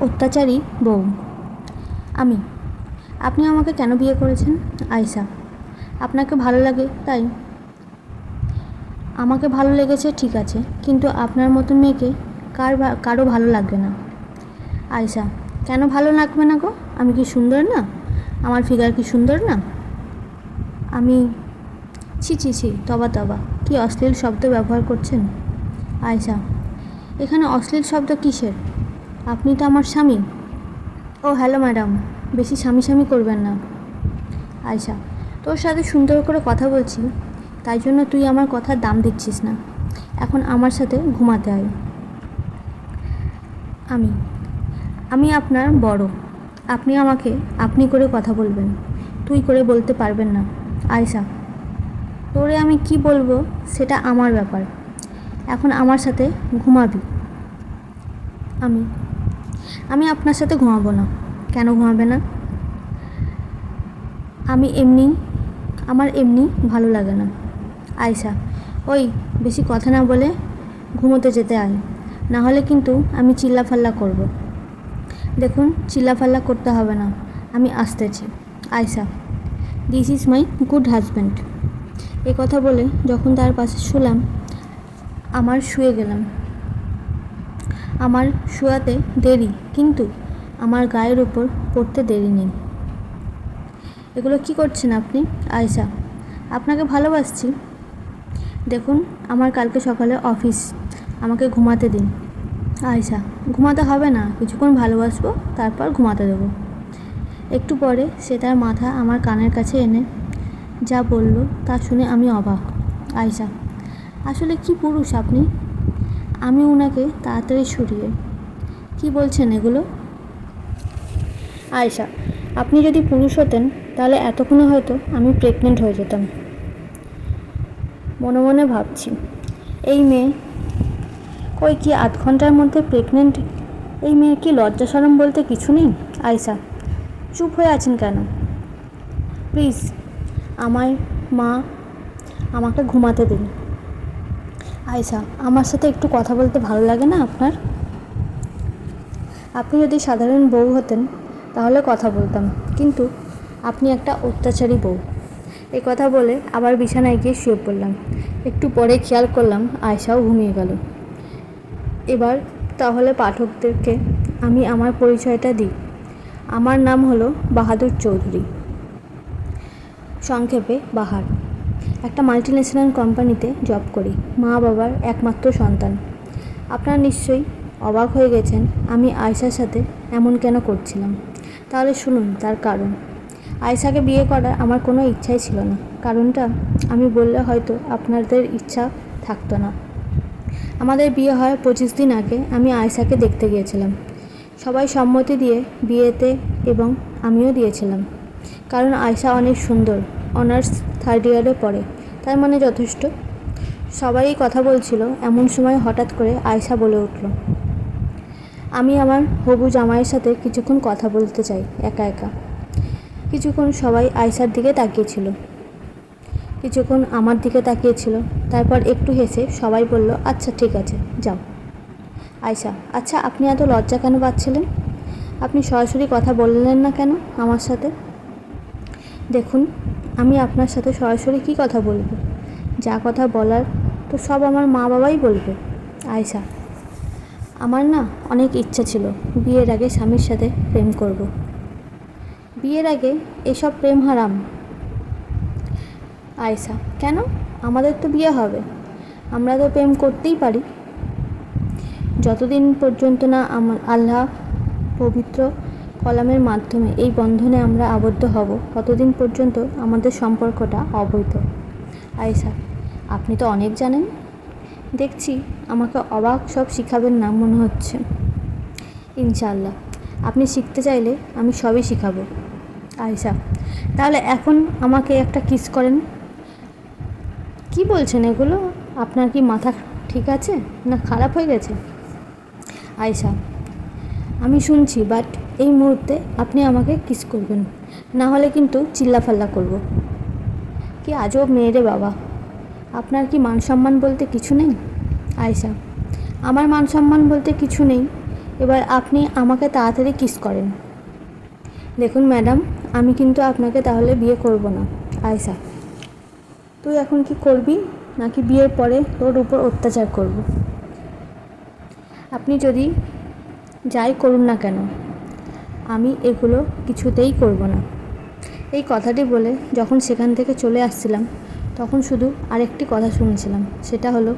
অত্যাচারী বউ। আমি। আপনি আমাকে কেন বিয়ে করেছেন? আয়েশা। আপনাকে ভালো লাগে তাই। আমাকে ভালো লেগেছে ঠিক আছে, কিন্তু আপনার মতো মেয়েকে কারো ভালো লাগবে না। আয়েশা। কেন ভালো লাগবে না গো? আমি কি সুন্দর না? আমার ফিগার কি সুন্দর না? আমি। ছি ছি ছি, তবা তবা, কি অশ্লীল শব্দ ব্যবহার করছেন। আয়েশা। এখানে অশ্লীল শব্দ কিসের? আপনি তো আমার স্বামী। ও হ্যালো ম্যাডাম, বেশি স্বামী স্বামী করবেন না। আয়েশা। তোর সাথে সুন্দর করে কথা বলছি, তাই জন্য তুই আমার কথার দাম দিচ্ছিস না। এখন আমার সাথে ঘুমাতে আয়। আমি। আমি আপনার বড়, আপনি আমাকে আপনি করে কথা বলবেন, তুই করে বলতে পারবেন না। আয়েশা। তোরে আমি কি বলবো সেটা আমার ব্যাপার, এখন আমার সাথে ঘুমাবি। আমি। আমি আপনার সাথে ঘুমাবো না। কেন ঘুমাবে না? আমার এমনি ভালো লাগে না। আয়েশা। ওই, বেশি কথা না বলে ঘুমোতে যেতে আয়, না হলে কিন্তু আমি চিল্লাফাল্লা করব। দেখুন, চিল্লাফাল্লা করতে হবে না, আমি আসতেছি। Ayesha. This is my good husband. এ কথা বলে যখন তার পাশে শুলাম, শুয়ে গেলাম। আমার শোয়াতে দেরি, কিন্তু আমার গায়ের ওপর পড়তে দেরি নেই। এগুলো কি করছেন আপনি? আয়েশা। আপনাকে ভালোবাসছি। দেখুন, আমার কালকে সকালে অফিস, আমাকে ঘুমাতে দিন। আয়েশা। ঘুমাতে হবে না, কিছুক্ষণ ভালোবাসবো, তারপর ঘুমাতে দেবো। একটু পরে সে তার মাথা আমার কানের কাছে এনে যা বলল তা শুনে আমি অবাক। আয়েশা। আসলে কি পুরুষ আপনি! আমি ওনাকে তাড়াতাড়ি সরিয়ে। কি বলছেন এগুলো? আয়েশা। আপনি যদি পুরুষ হতেন তাহলে এতক্ষণে হয়তো আমি প্রেগনেন্ট হয়ে যেতাম। মনে মনে ভাবছি, এই মেয়ে কই, কি 8 ঘন্টার মধ্যে প্রেগনেন্ট? এই মেয়ে কি লজ্জা শরম বলতে কিছু নেই? আয়েশা। চুপ হয়ে আছেন কেন? প্লিজ, আমাকে ঘুমাতে দিন। আয়েশা। আমার সাথে একটু কথা বলতে ভালো লাগে না আপনার? আপনি যদি সাধারণ বউ হতেন তাহলে কথা বলতাম, কিন্তু আপনি একটা অত্যাচারী বউ। এই কথা বলে আবার বিছানায় গিয়ে শুয়ে পড়লাম। একটু পরে খেয়াল করলাম আয়েশাও ঘুমিয়ে গেল। এবার তাহলে পাঠকদেরকে আমি আমার পরিচয়টা দিই। আমার নাম হলো বাহাদুর চৌধুরী, সংক্ষেপে বাহার। একটা মাল্টিন্যাশনাল কোম্পানিতে জব করি, মা বাবার একমাত্র সন্তান। আপনারা নিশ্চয়ই অবাক হয়ে গেছেন আমি আয়েশার সাথে এমন কেন করছিলাম। তাহলে শুনুন তার কারণ। আয়েশাকে বিয়ে করার আমার কোনো ইচ্ছাই ছিল না। কারণটা আমি বললে হয়তো আপনাদের ইচ্ছা থাকতো না। আমাদের বিয়ে হয় 25 দিন আগে আমি আয়েশাকে দেখতে গিয়েছিলাম। সবাই সম্মতি দিয়ে বিয়েতে, এবং আমিও দিয়েছিলাম, কারণ আয়েশা অনেক সুন্দর, অনার্স 3rd ইয়ারে পড়ে, তার মানে যথেষ্ট। সবাই কথা বলছিল, এমন সময় হঠাৎ করে আয়েশা বলে উঠল, আমি আমার হবু জামাইয়ের সাথে কিছুক্ষণ কথা বলতে চাই, একা একা। কিছুক্ষণ সবাই আয়েশার দিকে তাকিয়েছিল, কিছুক্ষণ আমার দিকে তাকিয়েছিল, তারপর একটু হেসে সবাই বলল, আচ্ছা ঠিক আছে, যাও। আয়েশা। আচ্ছা, আপনি এত লজ্জা কেন পাচ্ছিলেন? আপনি সরাসরি কথা বললেন না কেন আমার সাথে? দেখুন, আমি আপনার সাথে সরাসরি কী কথা বলবো? যা কথা বলার তো সব আমার মা বাবাই বলবে। আয়েশা। আমার না অনেক ইচ্ছা ছিল বিয়ের আগে স্বামীর সাথে প্রেম করব। বিয়ের আগে এসব প্রেম হারাম। আয়েশা। কেন? আমাদের তো বিয়ে হবে, আমরা তো প্রেম করতেই পারি। যতদিন পর্যন্ত না আল্লাহ পবিত্র কলামের মাধ্যমে এই বন্ধনে আমরা আবদ্ধ হব, ততদিন পর্যন্ত আমাদের সম্পর্কটা অবৈধ। আয়েশা। আপনি তো অনেক জানেন, দেখছি আমাকে অবাক সব শিখাবেন না মনে হচ্ছে। ইনশাআল্লাহ, আপনি শিখতে চাইলে আমি সবই শিখাবো। আয়েশা। তাহলে এখন আমাকে একটা কিস করেন। কি বলছেন এগুলো? আপনার কি মাথা ঠিক আছে না খারাপ হয়ে গেছে? আয়েশা। আমি শুনছি, বাট এই মুহূর্তে আপনি আমাকে কিস করবেন, না হলে কিন্তু চিল্লাফাল্লা করব। কি আজব মেয়ে রে বাবা, আপনার কি মান সম্মান বলতে কিছু নেই? আয়েশা। আমার মান সম্মান বলতে কিছু নেই, এবার আপনি আমাকে তাড়াতাড়ি কিস করেন। দেখুন ম্যাডাম, আমি কিন্তু আপনাকে তাহলে বিয়ে করব না। আয়শা: তুই এখন কি করবি, নাকি বিয়ের পরে তোর উপর অত্যাচার করব? আপনি যদি যাই করুন না কেন, আমি এগুলো কিছুতেই করব না। এই কথাটি বলে যখন সেখান থেকে চলে আসছিলাম, তখন শুধু আরেকটি কথা শুনেছিলাম, সেটা হলো,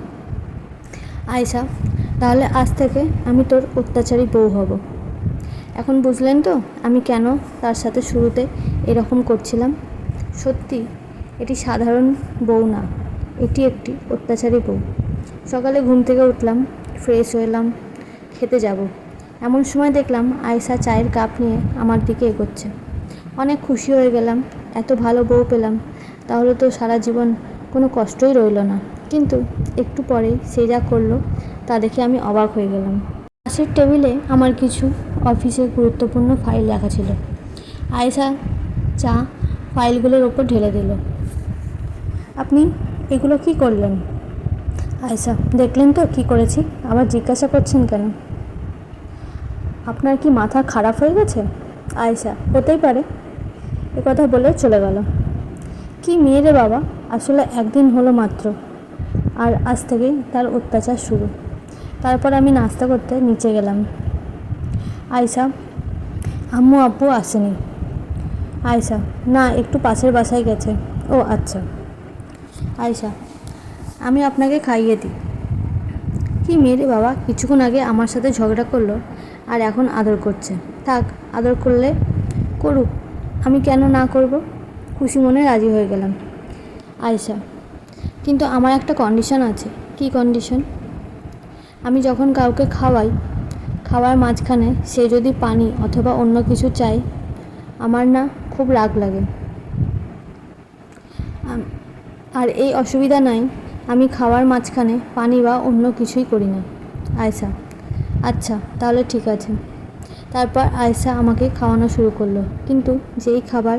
আয়শা, তাহলে আজ থেকে আমি তোর অত্যাচারী বউ হব। এখন বুঝলেন তো আমি কেন তার সাথে শুরুতে এরকম করছিলাম? সত্যি এটি সাধারণ বউ না, এটি একটি অত্যাচারী বউ। সকালে ঘুম থেকে উঠলাম, ফ্রেশ হলাম, খেতে যাব। এমন সময় দেখলাম আয়শা চায়ের কাপ নিয়ে আমার দিকে এগোচ্ছে। অনেক খুশি হয়ে গেলাম, এত ভালো বউ পেলাম, তাহলে তো সারা জীবন কোনো কষ্টই রইল না। কিন্তু একটু পরেই সে যা করলো তা দেখে আমি অবাক হয়ে গেলাম। পাশের টেবিলে আমার কিছু অফিসের গুরুত্বপূর্ণ ফাইল রাখা ছিল। আয়শা চা ফাইলগুলোর ওপর ঢেলে দিল। আপনি এগুলো কি করলেন? আয়শা: দেখলেন তো কি করেছি, আবার জিজ্ঞাসা করছেন কেন? আপনার কি মাথা খারাপ হয়ে গেছে? আয়শা: হতেই পারে। কথা বলে চলে গেল। কি মেয়ে রে বাবা, আসলে একদিন হলো মাত্র, আর আজ থেকেই তার অত্যাচার শুরু। তারপর আমি নাস্তা করতে নিচে গেলাম। আয়শা: আম্মু আব্বু আসেনি? আয়শা: না, একটু পাশের বাসায় গেছে। ও আচ্ছা। আয়শা: আমি আপনাকে খাইয়ে দিই। কি মেয়ে রে বাবা, কিছুক্ষণ আগে আমার সাথে ঝগড়া করলো আর এখন আদর করছে। থাক, আদর করলে করুক, আমি কেন না করব? খুশি মনে রাজি হয়ে গেলাম। আয়শা: কিন্তু আমার একটা কন্ডিশন আছে। কি কন্ডিশন? আমি যখন কাউকে খাওয়াই, খাওয়ার মাঝখানে সে যদি পানি অথবা অন্য কিছু চায়, আমার না খুব রাগ লাগে। আর এই অসুবিধা নাই, আমি খাওয়ার মাঝখানে পানি বা অন্য কিছুই করি না। আয়শা: আচ্ছা, তাহলে ঠিক আছে। তারপর আয়শা আমাকে খাওয়ানো শুরু করলো, কিন্তু যেই খাবার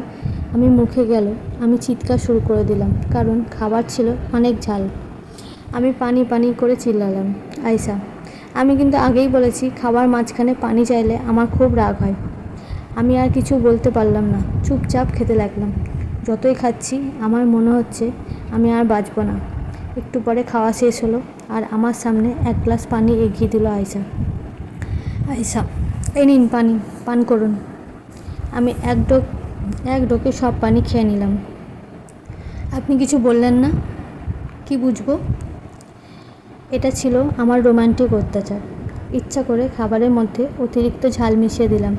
আমি মুখে গেল আমি চিৎকার শুরু করে দিলাম, কারণ খাবার ছিল অনেক ঝাল। আমি পানি পানি করে চিল্লালাম। আয়শা: আমি কিন্তু আগেই বলেছি, খাবার মাঝখানে পানি চাইলে আমার খুব রাগ হয়। আমি আর কিছু বলতে পারলাম না, চুপচাপ খেতে লাগলাম। যতই খাচ্ছি আমার মনে হচ্ছে আমি আর বাঁচব না। একটু পরে খাওয়া শেষ হলো আর আমার সামনে এক গ্লাস পানি এগিয়ে দিল আয়শা। আয়শা: এই নিন পানি, পান করুন। আমি এক ঢোকে সব পানি খেয়ে নিলাম। আপনি কিছু বললেন না? কি বুঝবো? এটা ছিল আমার রোমান্টিক অত্যাচার। ইচ্ছা করে খাবারের মধ্যে অতিরিক্ত ঝাল মিশিয়ে দিলাম।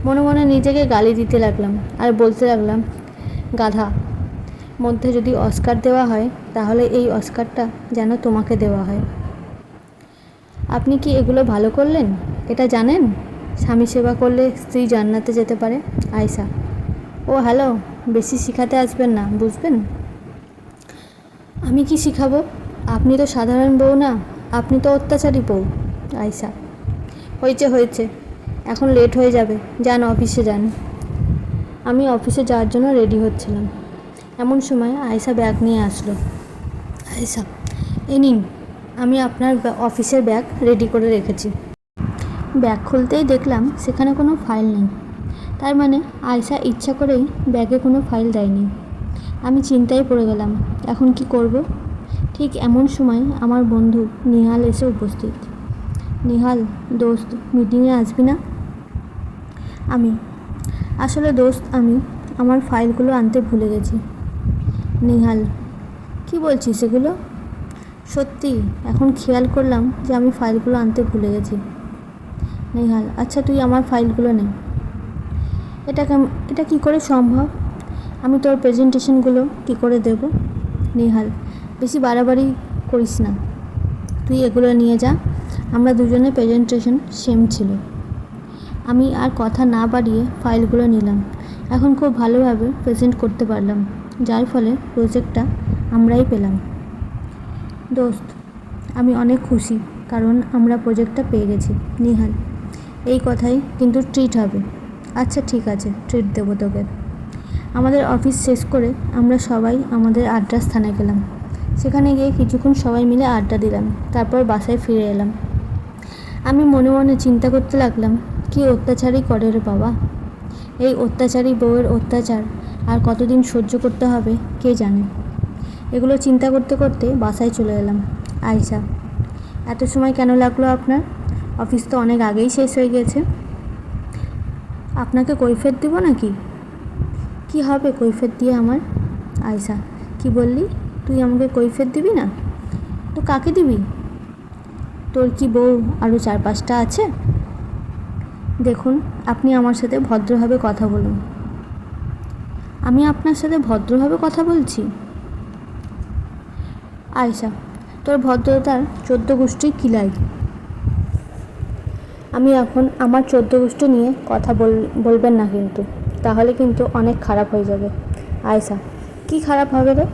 মনে মনে নিজেকে গালি দিতে লাগলাম আর বলতে লাগলাম, গাধা, মধ্যে যদি অস্কার দেওয়া হয় তাহলে এই অস্কারটা যেন তোমাকে দেওয়া হয়। আপনি কি এগুলো ভালো করলেন? এটা জানেন স্বামী সেবা করলে স্ত্রী জান্নাতে যেতে পারে? আয়শা: ও হ্যালো, বেশি শিখাতে আসবেন না, বুঝবেন? আমি কি শিখাবো? আপনি তো সাধারণ বউ না, আপনি তো অত্যাচারী বউ। আয়শা: হয়েছে হয়েছে, এখন লেট হয়ে যাবে, যান অফিসে যান। আমি অফিসে যাওয়ার জন্য রেডি হচ্ছিলাম, এমন সময় আয়শা ব্যাগ নিয়ে আসলো। আয়শা: এই নিন, আমি আপনার অফিসের ব্যাগ রেডি করে রেখেছি। ব্যাগ খুলতেই দেখলাম সেখানে কোনো ফাইল নেই। তার মানে আয়শা ইচ্ছা করেই ব্যাগে কোনো ফাইল দেয়নি। আমি চিন্তায় পড়ে গেলাম, এখন কি করব? ঠিক এমন সময় আমার বন্ধু নিহাল এসে উপস্থিত। নিহাল, দোস্ত, মিটিংয়ে আসবি না? আমি: আসলে দোস্ত, আমি আমার ফাইলগুলো আনতে ভুলে গেছি। নিহাল: কি বলছিস এগুলো? সত্যি, এখন খেয়াল করলাম যে আমি ফাইলগুলো আনতে ভুলে গেছি। নিহাল: আচ্ছা, তুই আমার ফাইলগুলো নে। এটা কি করে সম্ভব? আমি তোর প্রেজেন্টেশনগুলো কি করে দেব? নিহাল: বেশি বাড়াবাড়ি করিস না, তুই এগুলো নিয়ে যা। আমরা দুজনের প্রেজেন্টেশন সেম ছিল। আমি আর কথা না বাড়িয়ে ফাইলগুলো নিলাম। এখন খুব ভালোভাবে প্রেজেন্ট করতে পারলাম, যার ফলে প্রজেক্টটা আমরাই পেলাম। দোস্ত, আমি অনেক খুশি, কারণ আমরা প্রজেক্টটা পেয়ে গেছি। নিহাল: এই কথাই কিন্তু ট্রিট হবে। আচ্ছা ঠিক আছে, ট্রিট দেবো তোকে। আমাদের অফিস শেষ করে আমরা সবাই আমাদের আড্ডার স্থানে গেলাম। সেখানে গিয়ে কিছুক্ষণ সবাই মিলে আড্ডা দিলাম, তারপর বাসায় ফিরে এলাম। আমি মনে মনে চিন্তা করতে লাগলাম, কি অত্যাচারই করে রে বাবা। এই অত্যাচারী বউয়ের অত্যাচার আর কতদিন সহ্য করতে হবে কে জানে। এগুলো চিন্তা করতে করতে বাসায় চলে এলাম। আয়শা, এত সময় কেন লাগলো আপনার? অফিস তো অনেক আগেই শেষ হয়ে গেছে। আপনাকে কৈফিয়ত দিব নাকি? কি হবে কৈফিয়ত দিয়ে আমার? আয়শা, কি বললি? তুই আমাকে কৈফিয়ত দিবি না? তো কাকে দিবি? তোর কি বউ আরও 4-5টা আছে? দেখুন, আপনি আমার সাথে ভদ্রভাবে কথা বলুন। আমি আপনার সাথে ভদ্রভাবে কথা বলছি। আয়শা, তোর ভদ্রতার 14 গোষ্ঠী কিলাই। আমি এখন আমার 14 গোষ্ঠী নিয়ে কথা বলবেন না কিন্তু, তাহলে কিন্তু অনেক খারাপ হয়ে যাবে। আয়শা, কি খারাপ হবে রে?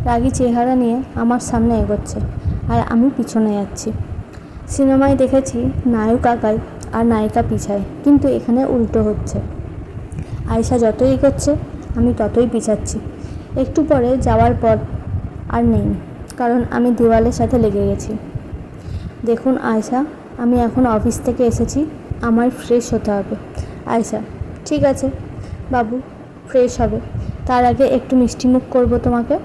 রাগী চেহারা নিয়ে আমার সামনে এগোচ্ছে আর আমি পিছনে যাচ্ছি। সিনেমায় দেখেছি নায়ক আগায় আর নায়িকা পিছায়, কিন্তু এখানে উল্টো হচ্ছে। আয়শা যতই এগোচ্ছে আমি ততই পিছাচ্ছি। একটু পরে যাওয়ার পর আর নেই, কারণ আমি দেওয়ালের সাথে লেগে গেছি। দেখুন আয়শা, আমি এখন অফিস থেকে এসেছি, আমার ফ্রেশ হতে হবে। আয়শা, ঠিক আছে বাবু, ফ্রেশ হবে। তার আগে একটু মিষ্টিমুখ করব তোমাকে।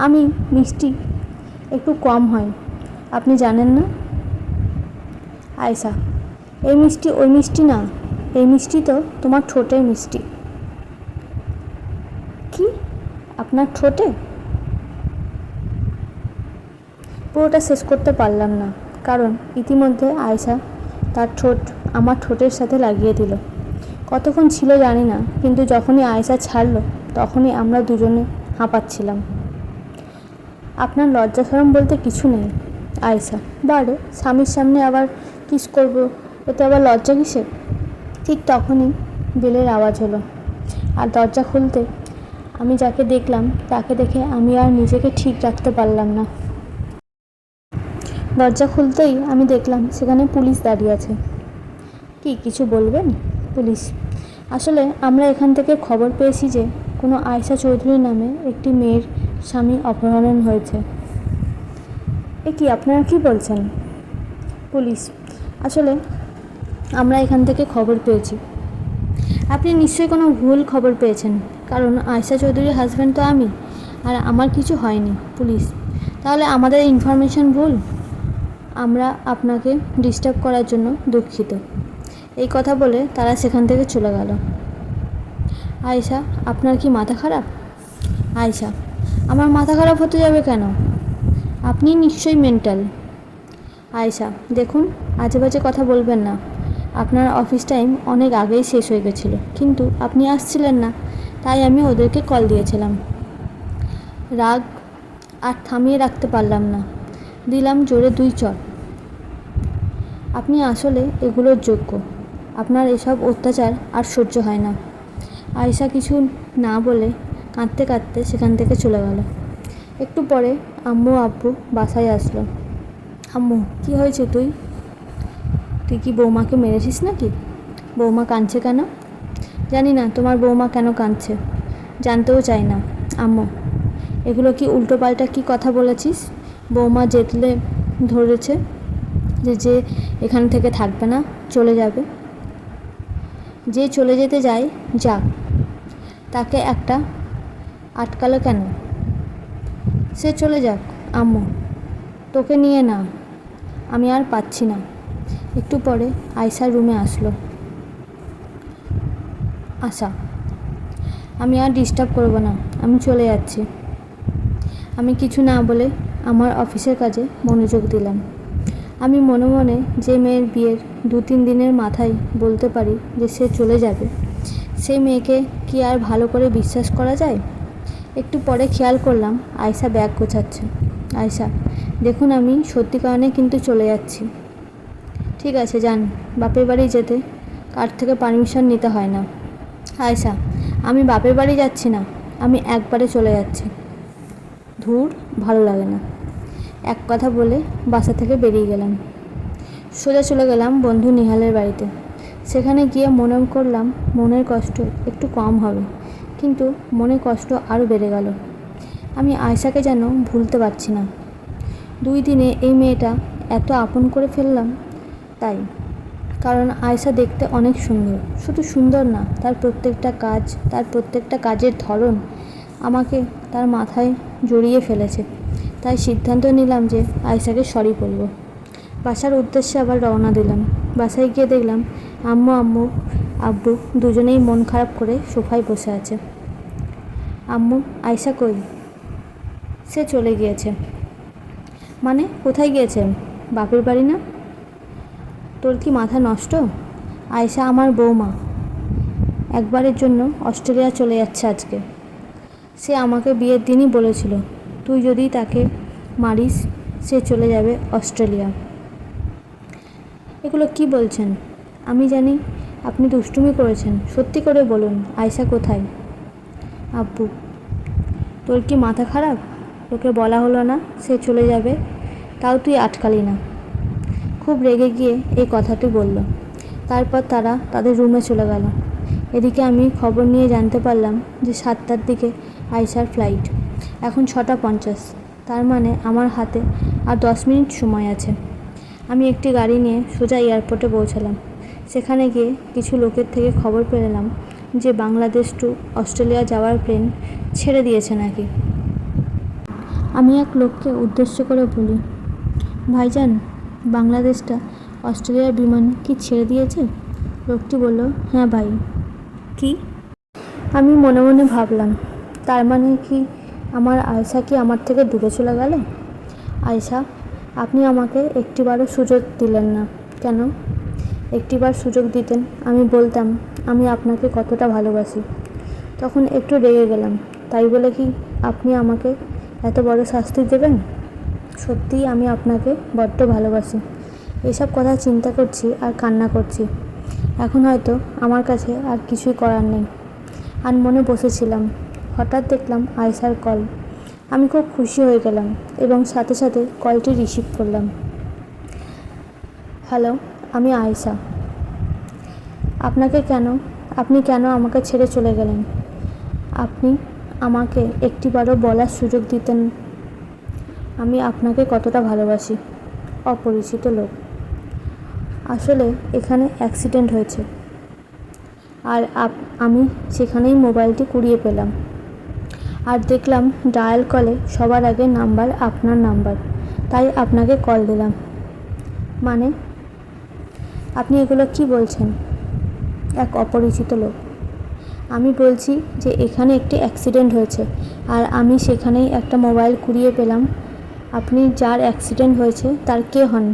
আমি মিষ্টি একটু কম হয়, আপনি জানেন না? আয়শা, এই মিষ্টি ওই মিষ্টি না, এই মিষ্টি তো তোমার ঠোঁটের মিষ্টি। কি? আপনার ঠোঁটে? পুরোটা শেষ করতে পারলাম না, কারণ ইতিমধ্যে আয়শা তার ঠোঁট আমার ঠোঁটের সাথে লাগিয়ে দিল। কতক্ষণ ছিল জানি না, কিন্তু যখনই আয়শা ছাড়লো তখনই আমরা দুজনে হাঁপাচ্ছিলাম। আপনার লজ্জা শরম বলতে কিছু নেই? আয়শা, বারে স্বামীর সামনে আবার কিস করব, এতে আবার লজ্জা কিসের? ঠিক তখনই বেলের আওয়াজ হলো, আর দরজা খুলতে আমি যাকে দেখলাম তাকে দেখে আমি আর নিজেকে ঠিক রাখতে পারলাম না। দরজা খুলতেই আমি দেখলাম সেখানে পুলিশ দাঁড়িয়ে আছে। কি কিছু বলবেন? পুলিশ, আসলে আমরা এখান থেকে খবর পেয়েছি যে কোনো আয়শা চৌধুরী নামে একটি মেয়ের স্বামী অপহরণ হয়েছে। এ কি, আপনারা কি বলছেন? পুলিশ, আসলে আমরা এখান থেকে খবর পেয়েছি। আপনি নিশ্চয়ই কোনো ভুল খবর পেয়েছেন, কারণ আয়শা চৌধুরীর হাজব্যান্ড তো আমি, আর আমার কিছু হয়নি। পুলিশ, তাহলে আমাদের ইনফরমেশন ভুল। আমরা আপনাকে ডিস্টার্ব করার জন্য দুঃখিত। এই কথা বলে তারা সেখান থেকে চলে গেল। আয়শা, আপনার কি মাথা খারাপ? আয়শা, আমার মাথা খারাপ হতে যাবে কেন? আপনি নিশ্চয়ই মেন্টাল। আয়শা, দেখুন, আজে বাজে কথা বলবেন না। আপনার অফিস টাইম অনেক আগেই শেষ হয়ে গেছিলো, কিন্তু আপনি আসছিলেন না, তাই আমি ওদেরকে কল দিয়েছিলাম। রাগ আর থামিয়ে রাখতে পারলাম না, দিলাম জোরে 2 চড়। আপনি আসলে এগুলোর যোগ্য। আপনার এসব অত্যাচার আর সহ্য হয় না। আয়শা কিছু না বলে কাঁদতে কাঁদতে সেখান থেকে চলে গেল। একটু পরে আম্মু আব্বু বাসায় আসলো। আম্মু, কি হয়েছে? তুই কি বৌমাকে মেরেছিস নাকি? বৌমা কাঁদছে কেন? জানি না তোমার বৌমা কেন কাঁদছে, জানতেও চাই না। আম্মু, এগুলো কি উল্টোপাল্টা কি কথা বলেছিস? বৌমা জেতলে ধরেছে যে এখান থেকে থাকবে না, চলে যাবে। যে চলে যেতে যায় যাক, তাকে একটা আটকালো কেন? সে চলে যাক। আম্মু, তোকে নিয়ে না, আমি আর পাচ্ছি না। একটু পরে আয়শা রুমে আসলো। আশা, আমি আর ডিস্টার্ব করব না, আমি চলে যাচ্ছি। আমি কিছু না বলে আমার অফিসের কাজে মনোযোগ দিলাম। আমি মনে মনে যে মেয়ের বিয়ের 2-3 দিনের মাথায় বলতে পারি যে সে চলে যাবে, সেই মেয়েকে কি আর ভালো করে বিশ্বাস করা যায়? একটু পরে খেয়াল করলাম আয়শা ব্যাগ গোছাচ্ছে। আয়শা, দেখুন, আমি সত্যি কারণে কিন্তু চলে যাচ্ছি। ঠিক আছে, যান। বাপের বাড়ি যেতে কার থেকে পারমিশন নিতে হয় না। আয়শা, আমি বাপের বাড়ি যাচ্ছি না, আমি একবারে চলে যাচ্ছি। ধুর, ভালো লাগে না। এক কথা বলে বাসা থেকে বেরিয়ে গেলাম। সোজা চলে গেলাম বন্ধু নিহালের বাড়িতে। সেখানে গিয়ে মনে করলাম মনের কষ্ট একটু কম হবে, কিন্তু মনে কষ্ট আরও বেড়ে গেল। আমি আয়শাকে যেন ভুলতে পারছি না। 2 দিনে এই মেয়েটা এত আপন করে ফেললাম তাই। কারণ আয়েশা দেখতে অনেক সুন্দর, শুধু সুন্দর না, তার প্রত্যেকটা কাজ, তার প্রত্যেকটা কাজের ধরন আমাকে তার মাথায় জড়িয়ে ফেলেছে। তাই সিদ্ধান্ত নিলাম যে আয়েশাকে সরি বলবো। বাসার উদ্দেশ্যে আবার রওনা দিলাম। বাসায় গিয়ে দেখলাম আম্মু আব্বু দুজনেই মন খারাপ করে সোফায় বসে আছে। আম্মু, আয়েশা কই? সে চলে গিয়েছে। মানে কোথায় গিয়েছে? বাপের বাড়ি না? তোর কি মাথা নষ্ট? আয়েশা আমার বৌমা, একবারের জন্য অস্ট্রেলিয়া চলে যাচ্ছে আজকে। সে আমাকে বিয়ের দিনই বলেছিল, তুই যদি তাকে মারিস সে চলে যাবে অস্ট্রেলিয়া। এগুলো কি বলছেন? আমি জানি আপনি দুষ্টুমি করেছেন, সত্যি করে বলুন আয়েশা কোথায়? আব্বু, তোর কি মাথা খারাপ? তোকে বলা হলো না সে চলে যাবে, তাও তুই আটকালি না। খুব রেগে গিয়ে এই কথাটি বলল। তারপর তারা তাদের রুমে চলে গেল। এদিকে আমি খবর নিয়ে জানতে পারলাম যে 7টার দিকে আয়েশার ফ্লাইট। এখন 6:50। তার মানে আমার হাতে আর 10 মিনিট সময় আছে। আমি একটি গাড়ি নিয়ে সোজা এয়ারপোর্টে পৌঁছালাম। সেখানে গিয়ে কিছু লোকের থেকে খবর পেলাম যে বাংলাদেশ টু অস্ট্রেলিয়া যাওয়ার প্লেন ছেড়ে দিয়েছে নাকি। আমি এক লোককে উদ্দেশ্য করে বলি, ভাইজান, বাংলাদেশটা অস্ট্রেলিয়ার বিমান কি ছেড়ে দিয়েছে? লোকটি বলল, হ্যাঁ ভাই। কি? আমি মনে মনে ভাবলাম, তার মানে কি আমার আয়েশা কি আমার থেকে দূরে চলে গেল? আয়েশা, আপনি আমাকে একটিবারও সুযোগ দিলেন না কেন? একটিবার সুযোগ দিতেন আমি বলতাম আমি আপনাকে কতটা ভালোবাসি। তখন একটু রেগে গেলাম, তাই বলে কি আপনি আমাকে এত বড় শাস্তি দেবেন? সত্যিই আমি আপনাকে বড্ড ভালোবাসি। এসব কথা চিন্তা করছি আর কান্না করছি। এখন হয়তো আমার কাছে আর কিছুই করার নেই। আনমনে বসেছিলাম, হঠাৎ দেখলাম আয়েশার কল। আমি খুব খুশি হয়ে গেলাম এবং সাথে সাথে কলটি রিসিভ করলাম। হ্যালো, আমি আয়েশা। আপনি কেন আমাকে ছেড়ে চলে গেলেন? আপনি আমাকে একটিবারও বলার সুযোগ দিতেন আমি আপনাকে কতটা ভালোবাসি। অপরিচিত লোক, আসলে এখানে অ্যাক্সিডেন্ট হয়েছে আর আমি সেখানেই মোবাইলটি কুড়িয়ে পেলাম আর দেখলাম ডায়াল কলে সবার আগে নাম্বার আপনার নাম্বার, তাই আপনাকে কল দিলাম। মানে আপনি এগুলো কি বলছেন? এক অপরিচিত লোক, আমি বলছি যে এখানে একটি অ্যাক্সিডেন্ট হয়েছে আর আমি সেখানেই একটা মোবাইল কুড়িয়ে পেলাম। আপনি যার অ্যাক্সিডেন্ট হয়েছে তার কে হন?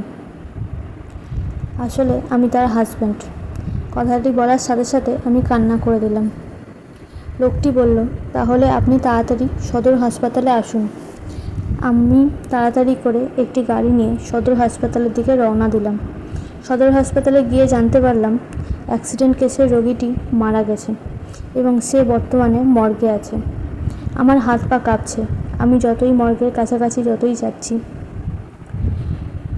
আসলে আমি তার হাজব্যান্ড। কথাটি বলার সাথে সাথে আমি কান্না করে দিলাম। লোকটি বলল, তাহলে আপনি তাড়াতাড়ি সদর হাসপাতালে আসুন। আমি তাড়াতাড়ি করে একটি গাড়ি নিয়ে সদর হাসপাতালের দিকে রওনা দিলাম। সদর হাসপাতালে গিয়ে জানতে পারলাম অ্যাক্সিডেন্ট কেসের রোগীটি মারা গেছে এবং সে বর্তমানে মর্গে আছে। আমার হাত পা কাঁপছে। আমি যতই মর্গের কাছাকাছি যাচ্ছি,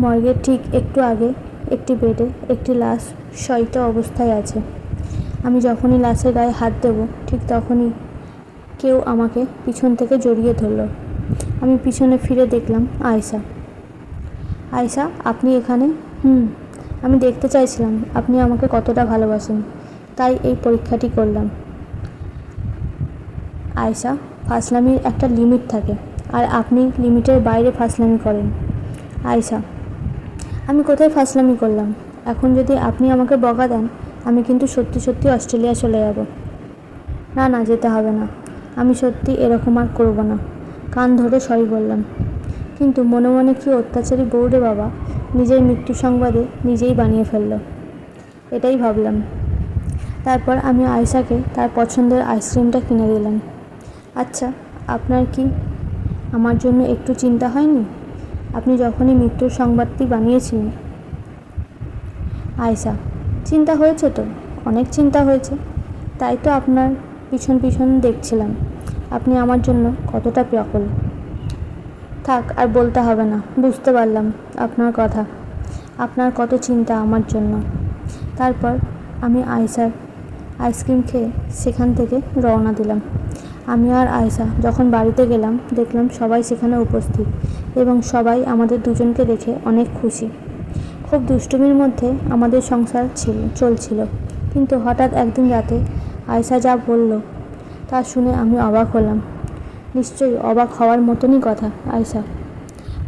মর্গের ঠিক একটু আগে একটি বেডে একটি লাশ শয়িত অবস্থায় আছে। আমি যখনই লাশের গায়ে হাত দেব ঠিক তখনই কেউ আমাকে পিছন থেকে জড়িয়ে ধরল। আমি পিছনে ফিরে দেখলাম আয়েশা। আয়েশা, আপনি এখানে? আমি দেখতে চাইছিলাম আপনি আমাকে কতটা ভালোবাসেন, তাই এই পরীক্ষাটি করলাম। আয়েশা, ফাজলামির একটা লিমিট থাকে আর আপনি লিমিটের বাইরে ফাজলামি করেন। আয়েশা, আমি কোথায় ফাজলামি করলাম? এখন যদি আপনি আমাকে বকা দেন আমি কিন্তু সত্যি সত্যি অস্ট্রেলিয়া চলে যাব। না, যেতে হবে না, আমি সত্যি এরকম আর করব না। কান ধরে সরি বললাম। কিন্তু মনে মনে কি অত্যাচারী বউ রে বাবা, নিজের মৃত্যু সংবাদে নিজেই বানিয়ে ফেলল, এটাই ভাবলাম। তারপর আমি আয়েশাকে তার পছন্দের আইসক্রিমটা কিনে দিলাম। আচ্ছা, আপনার কি আমার জন্য একটু চিন্তা হয়নি আপনি যখনই মৃত্যুর সংবাদটি বানিয়েছিলেন? আয়েশা, চিন্তা হয়েছে তো, অনেক চিন্তা হয়েছে, তাই তো আপনার পিছন দেখছিলাম আপনি আমার জন্য কতটা ব্যাকুল। থাক, আর বলতে হবে না, বুঝতে পারলাম আপনার কথা, আপনার কত চিন্তা আমার জন্য। তারপর আমি আয়েশার আইসক্রিম খেয়ে সেখান থেকে রওনা দিলাম। আমি আর আয়েশা যখন বাড়িতে গেলাম দেখলাম সবাই সেখানে উপস্থিত। এবং সবাই আমাদের দুজনকে দেখে অনেক খুশি। খুব দুষ্টুমির মধ্যে আমাদের সংসার চলছিল, কিন্তু হঠাৎ একদিন রাতে আয়শা যা বলল তা শুনে আমি অবাক হলাম। নিশ্চয়ই অবাক হওয়ার মতনই কথা আয়শা।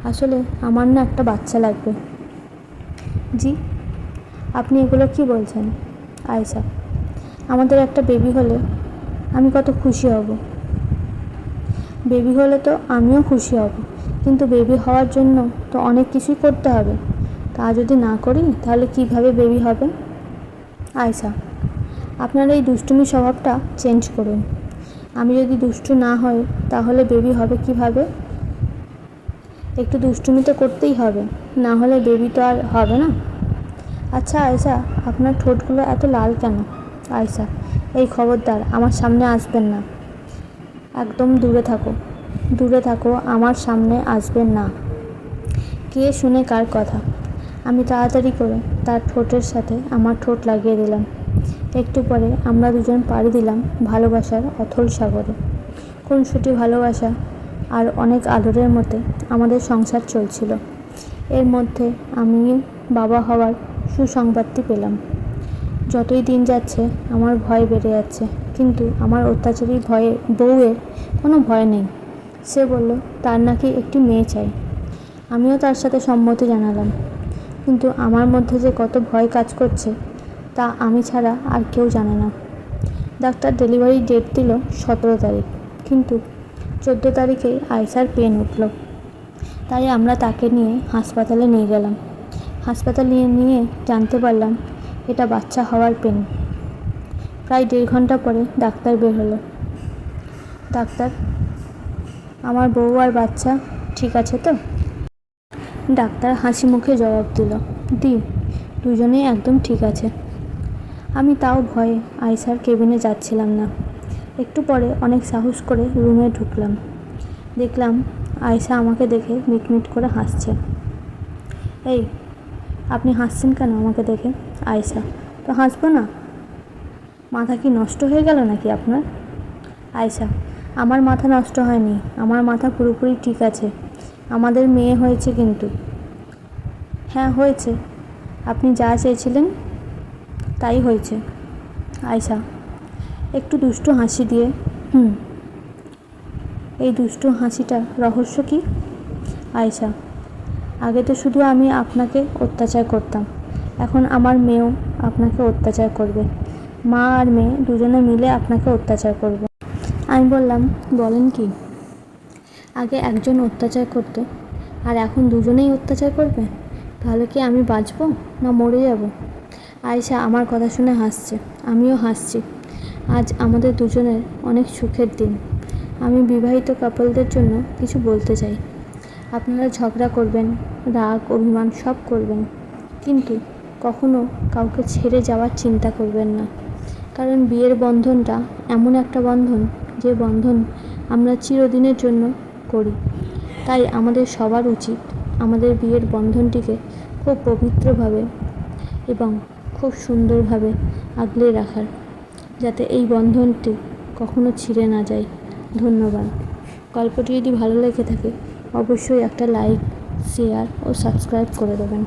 আসলে আমার না একটা বাচ্চা লাগবে। জি, আপনি এগুলো কি বলছেন আয়শা? আমাদের একটা বেবি হলে আমি কত খুশি হব। বেবি হলে তো আমিও খুশি হব, কিন্তু বেবি হওয়ার জন্য তো অনেক কিছুই করতে হবে। তা যদি না করি তাহলে কিভাবে বেবি হবে? আয়শা, আপনার এই দুষ্টুমি স্বভাবটা চেঞ্জ করুন। আমি যদি দুষ্টু না হই তাহলে বেবি হবে কিভাবে? একটু দুষ্টুমি তো করতেই হবে, না হলে বেবি তো আর হবে না। আচ্ছা আয়শা, আপনার ঠোঁটগুলো এত লাল কেন? আয়শা, এই খবরদার আমার সামনে আসবেন না। একদম দূরে থাকো, আমার সামনে আসবেন না। কে শুনে কার কথা? আমি তাড়াতাড়ি করে তার ঠোঁটের সাথে আমার ঠোঁট লাগিয়ে দিলাম। একটু পরে আমরা দুজন পাড়ি দিলাম ভালোবাসার অথল সাগরে। খুনসুটি ভালোবাসা আর অনেক আদরের মধ্যে আমাদের সংসার চলছিল। এর মধ্যে আমি বাবা হওয়ার সুসংবাদটি পেলাম। যতই দিন যাচ্ছে আমার ভয় বেড়ে যাচ্ছে, কিন্তু আমার অত্যাচারী বউয়ের কোনো ভয় নেই। সে বলল তার নাকি একটি মেয়ে চাই। আমিও তার সাথে সম্মতি জানালাম, কিন্তু আমার মধ্যে যে কত ভয় কাজ করছে তা আমি ছাড়া আর কেউ জানে না। ডাক্তার ডেলিভারি ডেট দিল 17 তারিখ, কিন্তু 14 তারিখেই আয়শার পেন উঠল। তাই আমরা তাকে নিয়ে হাসপাতালে নিয়ে গেলাম। হাসপাতালে নিয়ে জানতে পারলাম এটা বাচ্চা হওয়ার পেন। প্রায় 1.5 ঘন্টা পরে ডাক্তার বের হলো। ডাক্তার, আমার বউ আর বাচ্চা ঠিক আছে তো? ডাক্তার হাসি মুখে জবাব দিল, দি, দুজনেই একদম ঠিক আছে। আমি তাও ভয়ে আয়শার কেবিনে যাচ্ছিলাম না। একটু পরে অনেক সাহস করে রুমে ঢুকলাম। দেখলাম আয়শা আমাকে দেখে মিটমিট করে হাসছে। এই, আপনি হাসছেন কেন আমাকে দেখে? আয়শা, তো হাসবো না? মাথা কি নষ্ট হয়ে গেল নাকি আপনার? আয়শা, আমার মাথা নষ্ট হয়নি, আমার মাথা পুরোপুরি ঠিক আছে। আমাদের মেয়ে হয়েছে কিন্তু। হ্যাঁ হয়েছে, আপনি যা চেয়েছিলেন তাই হয়েছে। আয়শা একটু দুষ্টু হাসি দিয়ে, এই দুষ্টু হাসিটার রহস্য কি? আয়শা, আগে তো শুধু আমি আপনাকে অত্যাচার করতাম, এখন আমার মেয়েও আপনাকে অত্যাচার করবে। মা আর মেয়ে দুজনে মিলে আপনাকে অত্যাচার করবে। আমি বললাম, বলেন কি? আগে একজন অত্যাচার করতো আর এখন দুজনেই অত্যাচার করবে? তাহলে কি আমি বাঁচবো না মরে যাব? আয়শা আমার কথা শুনে হাসছে, আমিও হাসছি। আজ আমাদের দুজনের অনেক সুখের দিন। আমি বিবাহিত কাপলদের জন্য কিছু বলতে চাই। আপনারা ঝগড়া করবেন, রাগ অভিমান সব করবেন, কিন্তু কখনো কাউকে ছেড়ে যাওয়ার চিন্তা করবেন না। কারণ বিয়ের বন্ধনটা এমন একটা বন্ধন, যে বন্ধন আমরা চিরদিনের জন্য করি। তাই আমাদের সবার উচিত আমাদের বিয়ের বন্ধনটিকে খুব পবিত্রভাবে এবং খুব সুন্দরভাবে আগলে রাখার, যাতে এই বন্ধনটি কখনো ছিঁড়ে না যায়। ধন্যবাদ। গল্পটি যদি ভালো লেগে থাকে অবশ্যই একটা লাইক, শেয়ার ও সাবস্ক্রাইব করে দেবেন।